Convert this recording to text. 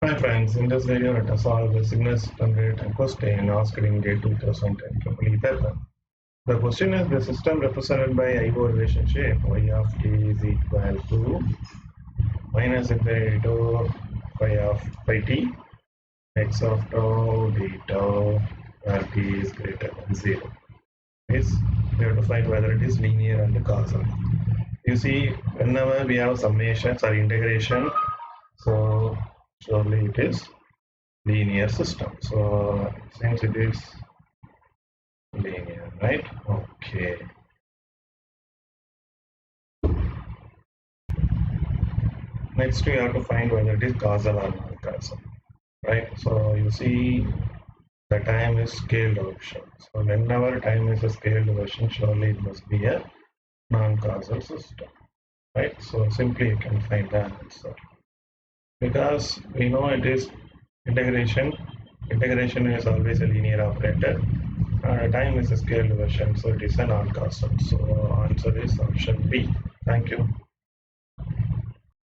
Hi friends, in this video let us solve the signal system rate question asked in GATE 2010 EEE paper. The question is the system represented by IO relationship y of t is equal to minus infinity to phi of phi t x of tau d tau where t is greater than 0. Is we have to find whether it is linear and causal. You see, whenever we have summations or integration, so surely it is linear system. So since it is linear, right? Okay. Next we have to find whether it is causal or non-causal, right? So you see the time is scaled version. So whenever time is a scaled version, surely it must be a non-causal system, right? So simply you can find the answer. Because we know it is integration. Integration is always a linear operator. Time is a scaled version, so it is a non-constant. So answer is option B. Thank you.